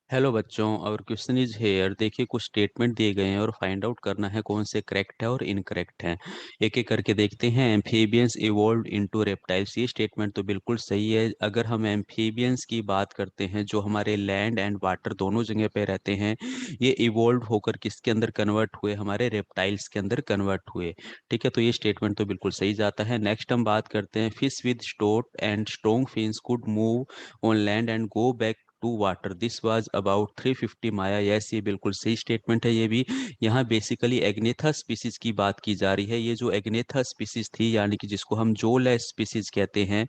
Hello बच्चों, और question is here. देखिए, कुछ स्टेटमेंट दिए गए हैं और फाइंड आउट करना है कौन से करेक्ट है और इनकरेक्ट है। एक एक करके देखते हैं। एम्फीबियंस इवॉल्व्ड इनटू रेप्टाइल्स, ये स्टेटमेंट तो बिल्कुल सही है। अगर हम एम्फीबियंस की बात करते हैं जो हमारे लैंड एंड वाटर दोनों जगह पे रहते हैं, ये इवॉल्व होकर किसके अंदर कन्वर्ट हुए? हमारे रेप्टाइल्स के अंदर कन्वर्ट हुए। ठीक है, तो ये स्टेटमेंट तो बिल्कुल सही जाता है। नेक्स्ट हम बात करते हैं, fish with stout and strong fins could move on land and go back to water, this was about 350 माया। यस, ये बिल्कुल सही स्टेटमेंट है। ये भी यहाँ बेसिकली एग्नेथा स्पीसीज की बात की जा रही है। ये जो एग्नेथा स्पीसीज थी, यानी कि जिसको हम जोला स्पीसीज कहते हैं,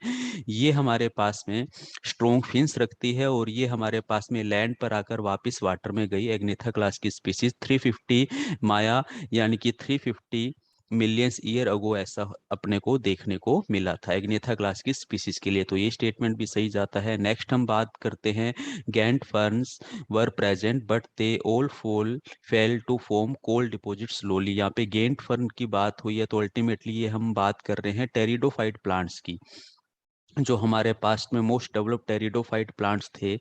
ये हमारे पास में स्ट्रोंग फिन्स रखती है और ये हमारे पास में लैंड पर आकर वापस वाटर में गई। एग्नेथा क्लास की स्पीसीज 350 माया, यानी कि 350 मिलियंस ईयर अगो ऐसा अपने को देखने को मिला था एग्नेथा क्लास की स्पीसीज के लिए। तो ये स्टेटमेंट भी सही जाता है। नेक्स्ट हम बात करते हैं, giant ferns were present but they all fall fail to form coal deposit slowly. यहाँ पे गेंट फर्न की बात हुई है, तो अल्टीमेटली ये हम बात कर रहे हैं टेरिडोफाइट प्लांट्स की। जो हमारे पास में मोस्ट डेवलप्ड टेरिडोफाइट प्लांट्स थे,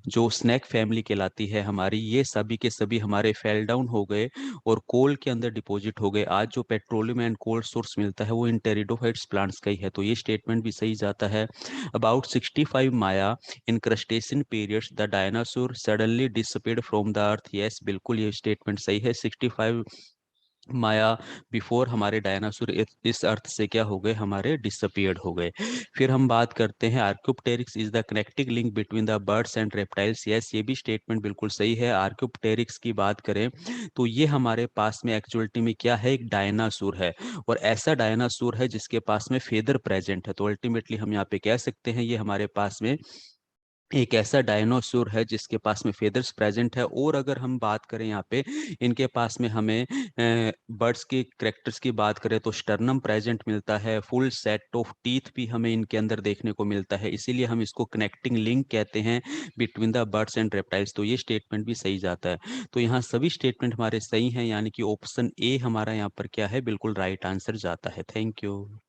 जो स्नैक फैमिली कहलाती है हमारी, ये सभी के सभी हमारे फेल डाउन हो गए और कोल के अंदर डिपॉजिट हो गए। आज जो पेट्रोलियम एंड कोल सोर्स मिलता है वो इन टेरिडोफाइट्स प्लांट्स का ही है। तो ये स्टेटमेंट भी सही जाता है। About 65 Maya in crustacean periods the dinosaur suddenly disappeared from the earth. Yes, बिल्कुल ये स्टेटमेंट सही है। 65 माया बिफोर हमारे डायनासोर इस अर्थ से क्या हो गए? हमारे डिसअपियर्ड हो गए। फिर हम बात करते हैं, Archaeopteryx is the connecting link between the birds and reptiles. Yes, ये भी स्टेटमेंट बिल्कुल सही है। आर्क्योप्टेरिक्स की बात करें तो ये हमारे पास में एक्चुअलिटी में क्या है? एक डायनासोर है, और ऐसा डायनासोर है जिसके पास में फेदर प्रेजेंट है। तो अल्टीमेटली हम यहाँ पे कह सकते हैं ये हमारे पास में एक ऐसा डायनासोर है जिसके पास में फेदर्स प्रेजेंट है। और अगर हम बात करें यहाँ पे इनके पास में हमें बर्ड्स के करेक्टर्स की बात करें तो स्टर्नम प्रेजेंट मिलता है, फुल सेट ऑफ टीथ भी हमें इनके अंदर देखने को मिलता है। इसीलिए हम इसको कनेक्टिंग लिंक कहते हैं between the birds and reptiles. तो ये स्टेटमेंट भी सही जाता है। तो यहाँ सभी स्टेटमेंट हमारे सही हैं, यानी कि ऑप्शन ए हमारा यहाँ पर क्या है? बिल्कुल राइट आंसर जाता है। Thank you.